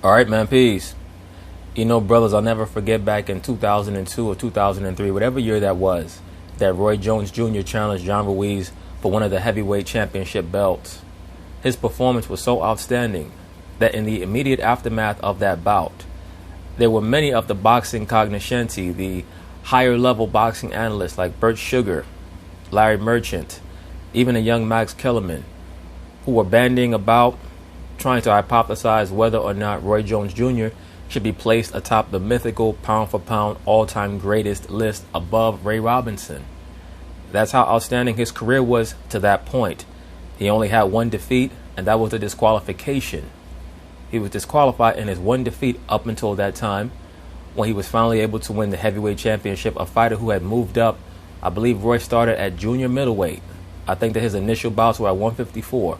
All right, man. Peace. You know, brothers, I'll never forget back in 2002 or 2003, whatever year that was, that Roy Jones Jr. challenged John Ruiz for one of the heavyweight championship belts. His performance was so outstanding that in the immediate aftermath of that bout, there were many of the boxing cognoscenti, the higher level boxing analysts like Bert Sugar, Larry Merchant, even a young Max Kellerman, who were bandying about trying to hypothesize whether or not Roy Jones Jr. should be placed atop the mythical pound-for-pound all-time greatest list above Ray Robinson. That's how outstanding his career was to that point. He only had one defeat, and that was a disqualification. He was disqualified in his one defeat up until that time, when he was finally able to win the heavyweight championship, a fighter who had moved up. I believe Roy started at junior middleweight. I think that his initial bouts were at 154.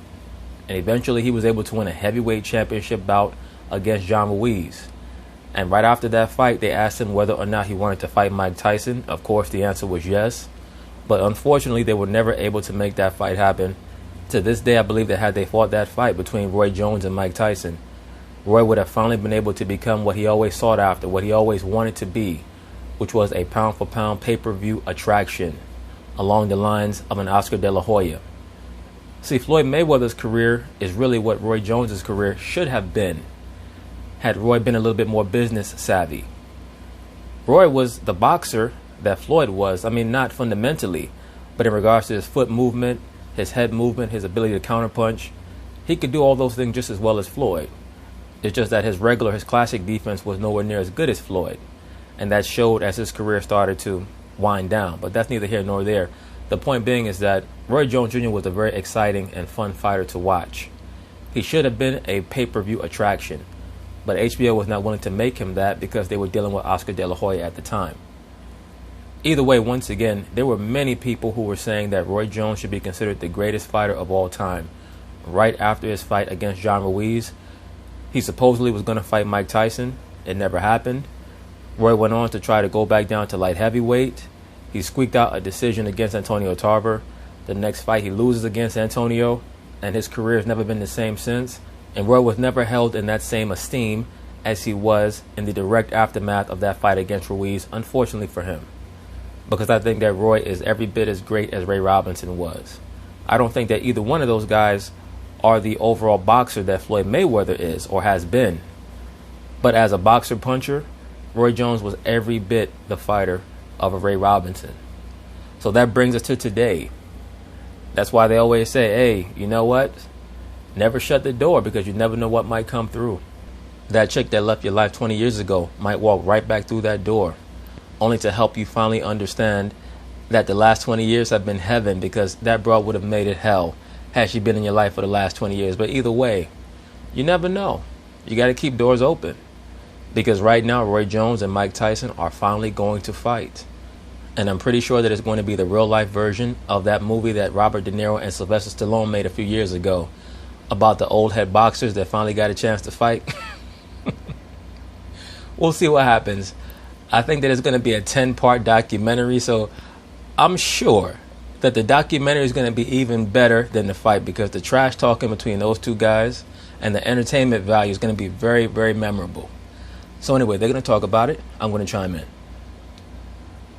And eventually he was able to win a heavyweight championship bout against John Ruiz. And right after that fight, they asked him whether or not he wanted to fight Mike Tyson. Of course, the answer was yes. But unfortunately, they were never able to make that fight happen. To this day, I believe that had they fought that fight between Roy Jones and Mike Tyson, Roy would have finally been able to become what he always sought after, what he always wanted to be, which was a pound-for-pound pay-per-view attraction along the lines of an Oscar de la Hoya. See, Floyd Mayweather's career is really what Roy Jones's career should have been, had Roy been a little bit more business savvy. Roy was the boxer that Floyd was. I mean, not fundamentally, but in regards to his foot movement, his head movement, his ability to counterpunch, he could do all those things just as well as Floyd. It's just that his classic defense was nowhere near as good as Floyd. And that showed as his career started to wind down. But that's neither here nor there. The point being is that Roy Jones Jr. was a very exciting and fun fighter to watch. He should have been a pay-per-view attraction. But HBO was not willing to make him that because they were dealing with Oscar de la Hoya at the time. Either way, once again, there were many people who were saying that Roy Jones should be considered the greatest fighter of all time. Right after his fight against John Ruiz, he supposedly was going to fight Mike Tyson. It never happened. Roy went on to try to go back down to light heavyweight. He squeaked out a decision against Antonio Tarver. The next fight he loses against Antonio, and his career has never been the same since. And Roy was never held in that same esteem as he was in the direct aftermath of that fight against Ruiz, unfortunately for him. Because I think that Roy is every bit as great as Ray Robinson was. I don't think that either one of those guys are the overall boxer that Floyd Mayweather is or has been. But as a boxer puncher, Roy Jones was every bit the fighter of a Ray Robinson. So that brings us to today. That's why they always say, hey, you know what? Never shut the door because you never know what might come through. That chick that left your life 20 years ago might walk right back through that door, only to help you finally understand that the last 20 years have been heaven because that broad would have made it hell had she been in your life for the last 20 years. But either way, you never know. You got to keep doors open. Because right now, Roy Jones and Mike Tyson are finally going to fight. And I'm pretty sure that it's going to be the real-life version of that movie that Robert De Niro and Sylvester Stallone made a few years ago about the old head boxers that finally got a chance to fight. We'll see what happens. I think that it's going to be a 10-part documentary, so I'm sure that the documentary is going to be even better than the fight because the trash talking between those two guys and the entertainment value is going to be very, very memorable. So anyway, they're going to talk about it. I'm going to chime in.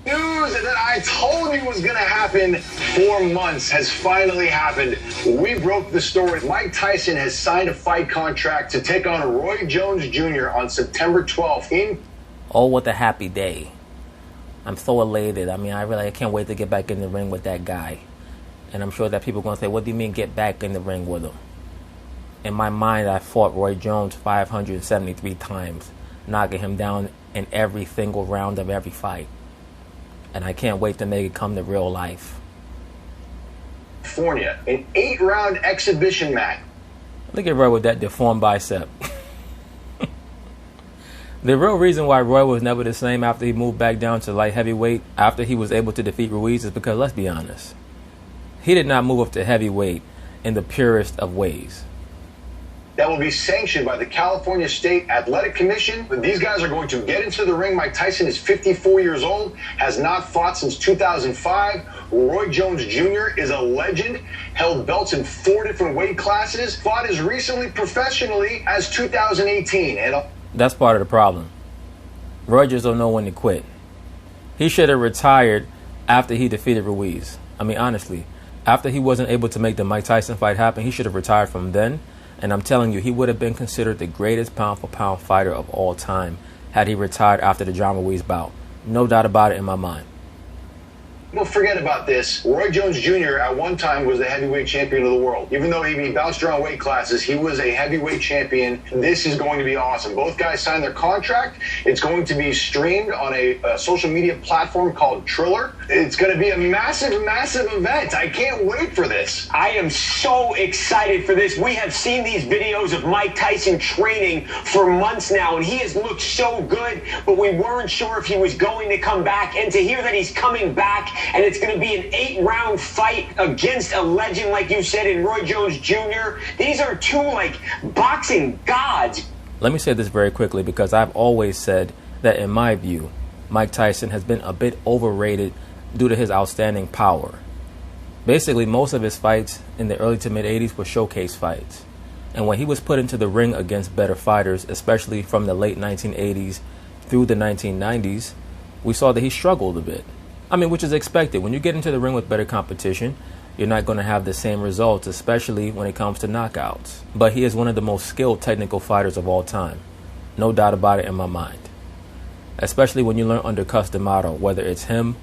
News that I told you was going to happen for months has finally happened. We broke the story. Mike Tyson has signed a fight contract to take on Roy Jones Jr. on September 12th in... Oh, what a happy day. I'm so elated. I mean, I can't wait to get back in the ring with that guy. And I'm sure that people are going to say, what do you mean get back in the ring with him? In my mind, I fought Roy Jones 573 times, knocking him down in every single round of every fight. And I can't wait to make it come to real life. California, an 8-round exhibition match. Look at Roy with that deformed bicep. The real reason why Roy was never the same after he moved back down to light heavyweight, after he was able to defeat Ruiz, is because, let's be honest, he did not move up to heavyweight in the purest of ways. that will be sanctioned by the California State Athletic Commission. These guys are going to get into the ring. Mike Tyson is 54 years old, has not fought since 2005. Roy Jones Jr. is a legend, held belts in 4 different weight classes, fought as recently professionally as 2018. And that's part of the problem. Roy just don't know when to quit. He should have retired after he defeated Ruiz. I mean, honestly, after he wasn't able to make the Mike Tyson fight happen, he should have retired from then. And I'm telling you, he would have been considered the greatest pound-for-pound fighter of all time had he retired after the John Ruiz bout. No doubt about it in my mind. Well, forget about this. Roy Jones Jr. at one time was the heavyweight champion of the world. Even though he bounced around weight classes, he was a heavyweight champion. This is going to be awesome. Both guys signed their contract. It's going to be streamed on a social media platform called Triller. It's going to be a massive, massive event. I can't wait for this. I am so excited for this. We have seen these videos of Mike Tyson training for months now, and he has looked so good, but we weren't sure if he was going to come back. And to hear that he's coming back, and it's going to be an 8-round fight against a legend, like you said, in Roy Jones Jr. These are two, boxing gods. Let me say this very quickly, because I've always said that, in my view, Mike Tyson has been a bit overrated due to his outstanding power. Basically, most of his fights in the early to mid-'80s were showcase fights. And when he was put into the ring against better fighters, especially from the late 1980s through the 1990s, we saw that he struggled a bit. I mean, which is expected. When you get into the ring with better competition, you're not going to have the same results, especially when it comes to knockouts. But he is one of the most skilled technical fighters of all time. No doubt about it in my mind. Especially when you learn under Cus D'Amato, whether it's him,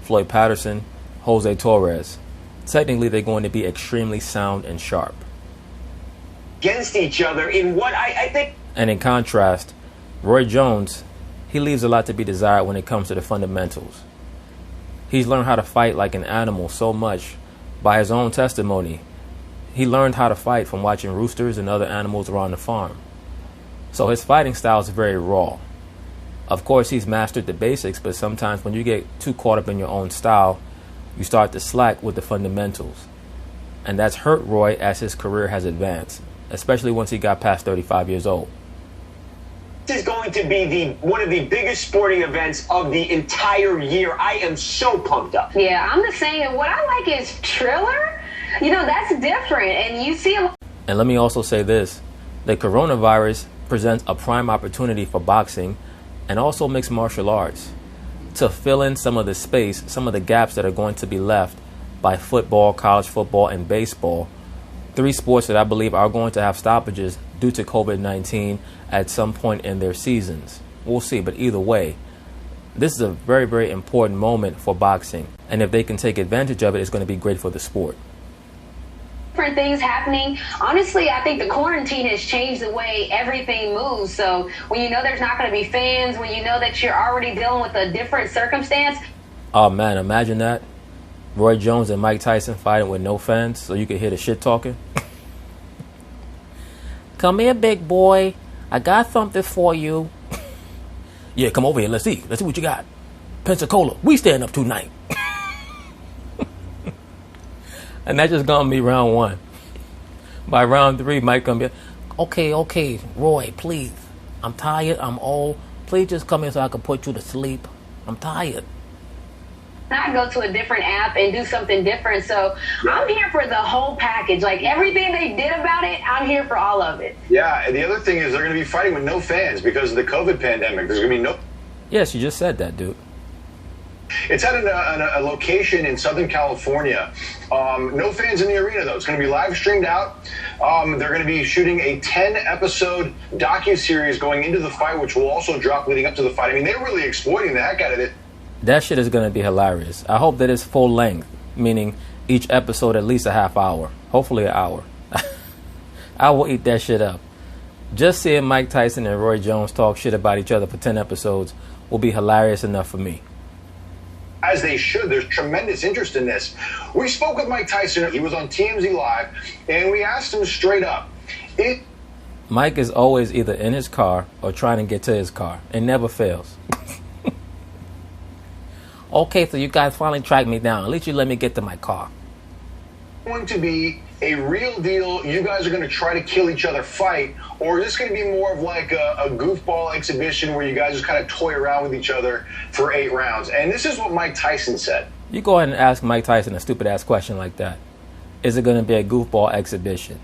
Floyd Patterson, Jose Torres. Technically, they're going to be extremely sound and sharp. Against each other in what I think. And in contrast, Roy Jones, he leaves a lot to be desired when it comes to the fundamentals. He's learned how to fight like an animal so much. By his own testimony, he learned how to fight from watching roosters and other animals around the farm. So his fighting style is very raw. Of course, he's mastered the basics, but sometimes when you get too caught up in your own style, you start to slack with the fundamentals. And that's hurt Roy as his career has advanced, especially once he got past 35 years old. This is going to be one of the biggest sporting events of the entire year. I am so pumped up. Yeah, I'm the same. And what I like is Triller. That's different. And you see a... And let me also say this. The coronavirus presents a prime opportunity for boxing and also mixed martial arts to fill in some of the space, some of the gaps that are going to be left by football, college football, and baseball. 3 sports that I believe are going to have stoppages due to COVID-19 at some point in their seasons. We'll see, but either way, this is a very, very important moment for boxing. And if they can take advantage of it, it's going to be great for the sport. Different things happening. Honestly, I think the quarantine has changed the way everything moves. So when you know there's not going to be fans, when you know that you're already dealing with a different circumstance. Oh man, imagine that. Roy Jones and Mike Tyson fighting with no fans so you can hear the shit talking. Come here, big boy. I got something for you. Yeah, come over here. Let's see. Let's see what you got. Pensacola. We staying up tonight. And that's just going to be round 1. By round 3, Mike going to be, okay, Roy, please. I'm tired. I'm old. Please just come here so I can put you to sleep. I'm tired. I go to a different app and do something different. So I'm here for the whole package. Like everything they did about it, I'm here for all of it. Yeah, and the other thing is they're going to be fighting with no fans because of the COVID pandemic. There's going to be no... Yes, you just said that, dude. It's at a location in Southern California. No fans in the arena, though. It's going to be live streamed out. They're going to be shooting a 10-episode docuseries going into the fight, which will also drop leading up to the fight. I mean, they're really exploiting the heck out of it. That shit is going to be hilarious. I hope that it's full length, meaning each episode at least a half hour. Hopefully an hour. I will eat that shit up. Just seeing Mike Tyson and Roy Jones talk shit about each other for 10 episodes will be hilarious enough for me. As they should. There's tremendous interest in this. We spoke with Mike Tyson. He was on TMZ Live, and we asked him straight up. Mike is always either in his car or trying to get to his car. It never fails. Okay, so you guys finally tracked me down. At least you let me get to my car. Going to be a real deal, you guys are going to try to kill each other fight, or is this going to be more of like a goofball exhibition where you guys just kind of toy around with each other for 8 rounds? And this is what Mike Tyson said. You go ahead and ask Mike Tyson a stupid-ass question like that. Is it going to be a goofball exhibition?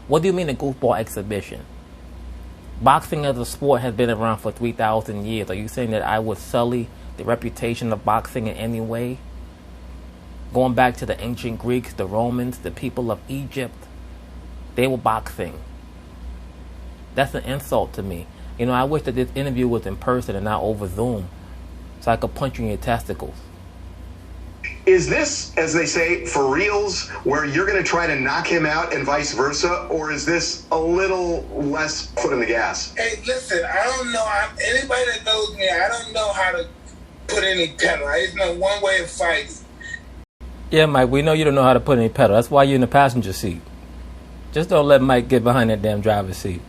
What do you mean a goofball exhibition? Boxing as a sport has been around for 3,000 years. Are you saying that I would sully the reputation of boxing in any way? Going back to the ancient Greeks, the Romans, the people of Egypt, they were boxing. That's an insult to me. You know, I wish that this interview was in person and not over Zoom, so I could punch you in your testicles. Is this, as they say, for reals, where you're going to try to knock him out and vice versa, or is this a little less foot in the gas? Hey, listen, I don't know. Anybody that knows me, I don't know how to put any pedal. I just know one way of fighting. Yeah, Mike, we know you don't know how to put any pedal. That's why you're in the passenger seat. Just don't let Mike get behind that damn driver's seat.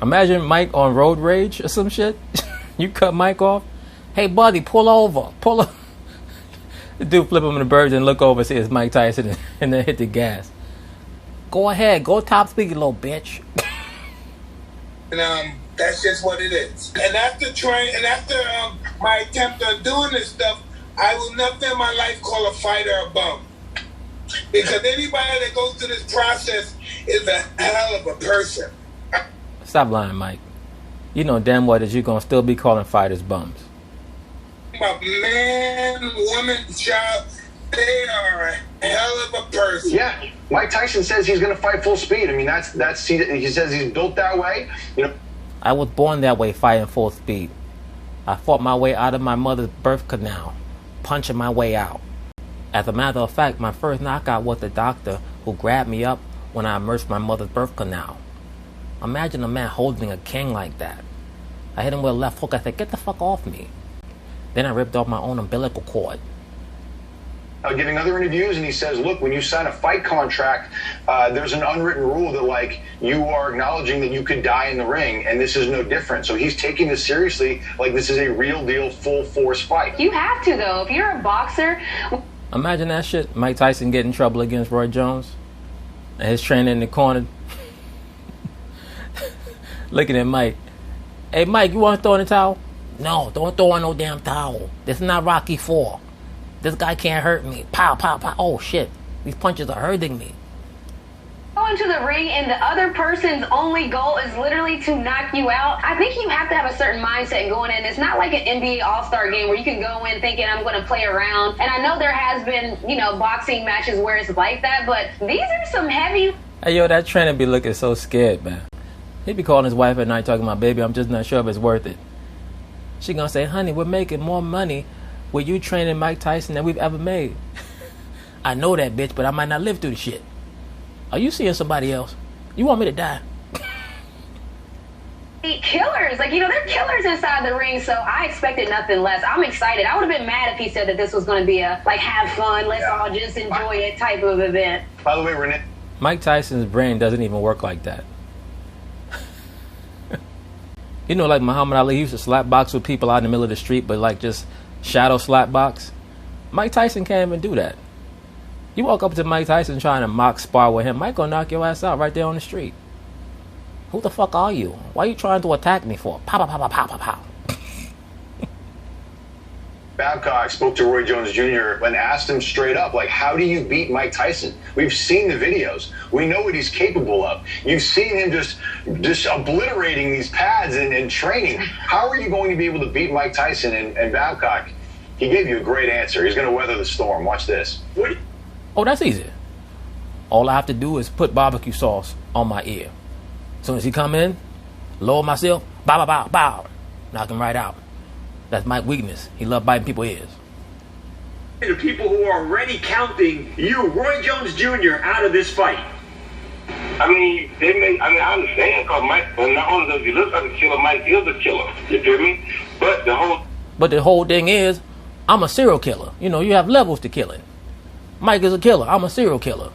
Imagine Mike on road rage or some shit. You cut Mike off. Hey, buddy, pull over. Pull up. The dude flip him in the birds and look over and see it's Mike Tyson and then hit the gas. Go ahead. Go top speed, you little bitch. And that's just what it is. And after my attempt on doing this stuff, I will never in my life call a fighter a bum. Because anybody that goes through this process is a hell of a person. Stop lying, Mike. You know damn well that you're going to still be calling fighters bums. A man, woman, child, they are a hell of a person. Yeah, Mike Tyson says he's going to fight full speed. I mean, he says he's built that way. You know, I was born that way, fighting full speed. I fought my way out of my mother's birth canal, punching my way out. As a matter of fact, my first knockout was the doctor who grabbed me up when I immersed my mother's birth canal. Imagine a man holding a king like that. I hit him with a left hook. I said, get the fuck off me. Then I ripped off my own umbilical cord. Giving other interviews, and he says, look, when you sign a fight contract, there's an unwritten rule that, like, you are acknowledging that you could die in the ring, and this is no different. So he's taking this seriously, like this is a real deal, full force fight. You have to, though. If you're a boxer... Imagine that shit. Mike Tyson get in trouble against Roy Jones, and his trainer in the corner looking at Mike. Hey, Mike, you want to throw in the towel? No, don't throw in no damn towel. This is not Rocky 4. This guy can't hurt me. Pow, pow, pow. Oh, shit. These punches are hurting me. Go into the ring and the other person's only goal is literally to knock you out. I think you have to have a certain mindset going in. It's not like an NBA All-Star game where you can go in thinking I'm going to play around. And I know there has been, boxing matches where it's like that, but these are some heavy... Hey, yo, that trainer be looking so scared, man. He be calling his wife at night talking about, baby, I'm just not sure if it's worth it. She gonna say, honey, we're making more money with you training Mike Tyson than we've ever made. I know that, bitch, but I might not live through the shit. Are you seeing somebody else? You want me to die? Killers, they're killers inside the ring, so I expected nothing less. I'm excited. I would have been mad if he said that this was going to be a, have fun, let's all just enjoy it type of event. By the way, Renee... Mike Tyson's brain doesn't even work like that. Like Muhammad Ali used to slap box with people out in the middle of the street, but just shadow slap box. Mike Tyson can't even do that. You walk up to Mike Tyson trying to mock spar with him, Mike gonna knock your ass out right there on the street. Who the fuck are you? Why are you trying to attack me for? Pow, pow, pow, pow, pow, pow. Babcock spoke to Roy Jones Jr. and asked him straight up, how do you beat Mike Tyson? We've seen the videos. We know what he's capable of. You've seen him just obliterating these pads and training. How are you going to be able to beat Mike Tyson? And Babcock, he gave you a great answer. He's going to weather the storm. Watch this. Oh, that's easy. All I have to do is put barbecue sauce on my ear. As soon as he come in, lower myself, bow, bow, bow, bow. Knock him right out. That's Mike's weakness. He loves biting people's ears. The people who are already counting you, Roy Jones Jr., out of this fight. I understand, because Mike, not only does he look like a killer, Mike is a killer. You feel me? But the whole thing is, I'm a serial killer. You have levels to killing. Mike is a killer. I'm a serial killer.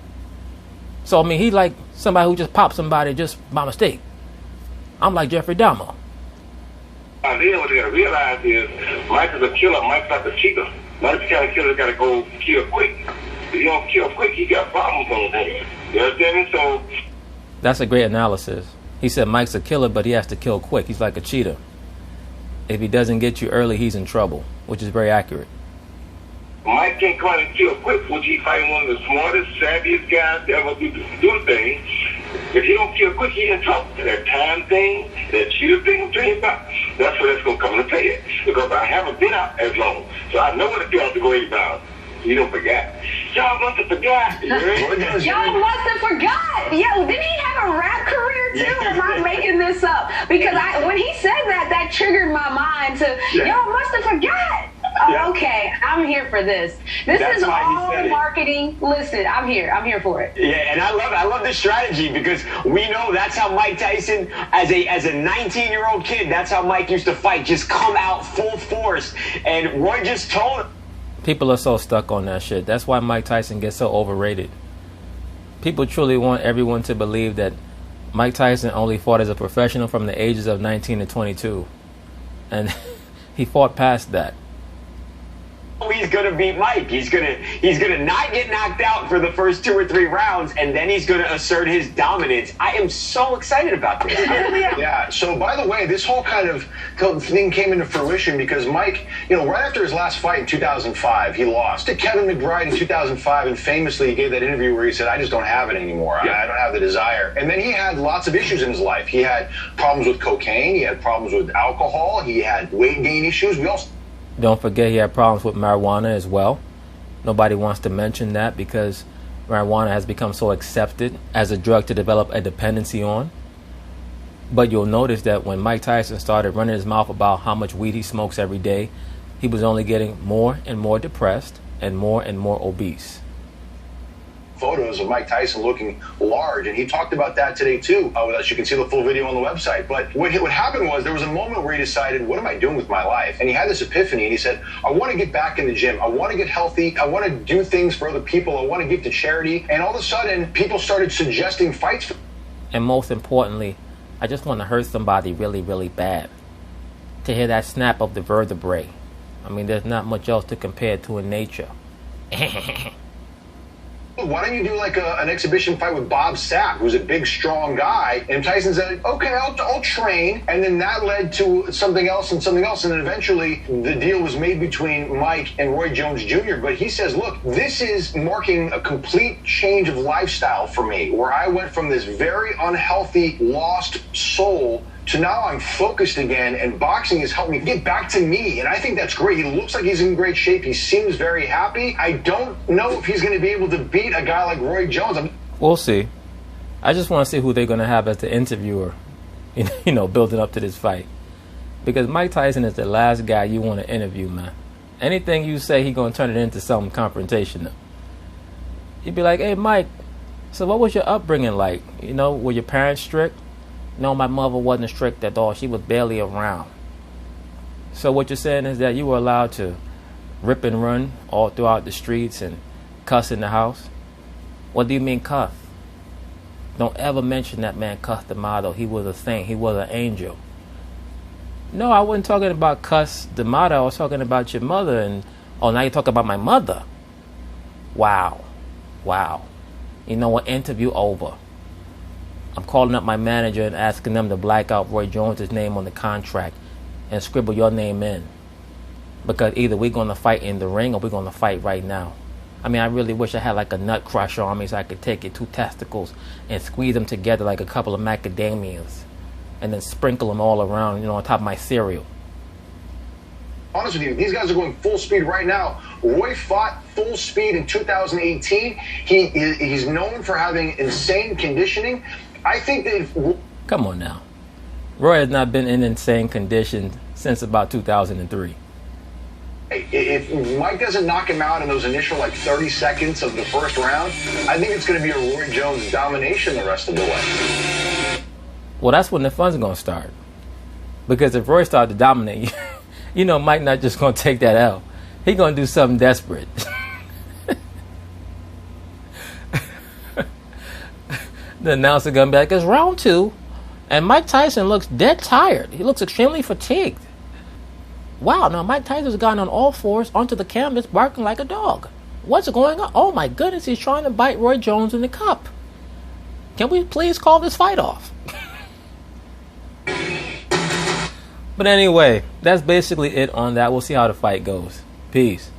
So, he's like somebody who just popped somebody just by mistake. I'm like Jeffrey Dahmer. Then what you gotta realize is Mike is a killer. Mike's not a cheater. Mike's the kind of killer that gotta go kill quick. If he don't kill quick, he got problems on his hands. You understand me? So that's a great analysis. He said Mike's a killer, but he has to kill quick. He's like a cheetah. If he doesn't get you early, he's in trouble, which is very accurate. Mike can't come out and kill quick, which he's fighting one of the smartest, savviest guys to ever do things. If he don't kill quick, he's in trouble. That time thing, that cheetah thing I'm telling you about, that's where that's going to come into play. Because I haven't been out as long, so I know what it feels to go 8 pounds. You don't forget. Y'all must have forgot. Y'all must have forgot. Yo, didn't he have a rap career too? Or am I making this up? Because when he said that triggered my mind to, y'all must have forgot. Okay, I'm here for this. This is all marketing. Listen, I'm here for it. Yeah, and I love this strategy because we know that's how Mike Tyson, as a 19-year-old kid, that's how Mike used to fight. Just come out full force. And Roy just told him. People are so stuck on that shit. That's why Mike Tyson gets so overrated. People truly want everyone to believe that Mike Tyson only fought as a professional from the ages of 19 to 22. And he fought past that. He's gonna beat Mike. He's gonna not get knocked out for the first 2 or 3 rounds, and then he's gonna assert his dominance. I am so excited about this. Yeah. So by the way, this whole kind of thing came into fruition because Mike, right after his last fight in 2005, he lost to Kevin McBride in 2005, and famously he gave that interview where he said, "I just don't have it anymore. I don't have the desire." And then he had lots of issues in his life. He had problems with cocaine. He had problems with alcohol. He had weight gain issues. Don't forget he had problems with marijuana as well. Nobody wants to mention that because marijuana has become so accepted as a drug to develop a dependency on. But you'll notice that when Mike Tyson started running his mouth about how much weed he smokes every day, he was only getting more and more depressed and more obese. Photos of Mike Tyson looking large, and he talked about that today too. You can see the full video on the website. But what happened was there was a moment where he decided, what am I doing with my life? And he had this epiphany, and he said, I want to get back in the gym. I want to get healthy. I want to do things for other people. I want to give to charity. And all of a sudden, people started suggesting fights. And most importantly, I just want to hurt somebody really, really bad. To hear that snap of the vertebrae. I mean, there's not much else to compare to in nature. Why don't you do like an exhibition fight with Bob Sapp, who's a big, strong guy? And Tyson said, okay, I'll train. And then that led to something else. And then eventually the deal was made between Mike and Roy Jones Jr. But he says, look, this is marking a complete change of lifestyle for me, where I went from this very unhealthy, lost soul to now I'm focused again, and boxing has helped me get back to me. And I think that's great. He looks like he's in great shape. He seems very happy. I don't know if he's going to be able to beat a guy like Roy Jones. We'll see. I just want to see who they're going to have as the interviewer, building up to this fight. Because Mike Tyson is the last guy you want to interview, man. Anything you say, he's going to turn it into something confrontational. You'd be like, hey, Mike, so what was your upbringing like? Were your parents strict? No, my mother wasn't strict at all. She was barely around. So what you're saying is that you were allowed to rip and run all throughout the streets and cuss in the house? What do you mean cuss? Don't ever mention that man cuss D'Amato. He was a saint. He was an angel. No, I wasn't talking about cuss D'Amato. I was talking about your mother. And now you're talking about my mother. Wow. You know what? Interview over. I'm calling up my manager and asking them to black out Roy Jones' name on the contract and scribble your name in. Because either we're going to fight in the ring or we're going to fight right now. I mean, I really wish I had like a nut crusher on me so I could take your 2 testicles and squeeze them together like a couple of macadamias and then sprinkle them all around, on top of my cereal. Honest with you, these guys are going full speed right now. Roy fought full speed in 2018. He's known for having insane conditioning. I think that... Come on now. Roy has not been in insane condition since about 2003. If Mike doesn't knock him out in those initial 30 seconds of the first round, I think it's going to be a Roy Jones domination the rest of the way. Well, that's when the fun's going to start. Because if Roy started to dominate, Mike not just going to take that out. He's going to do something desperate. The announcer going to be like, it's round 2, and Mike Tyson looks dead tired. He looks extremely fatigued. Wow, now Mike Tyson's gone on all fours onto the canvas barking like a dog. What's going on? Oh my goodness, he's trying to bite Roy Jones in the cup. Can we please call this fight off? But anyway, that's basically it on that. We'll see how the fight goes. Peace.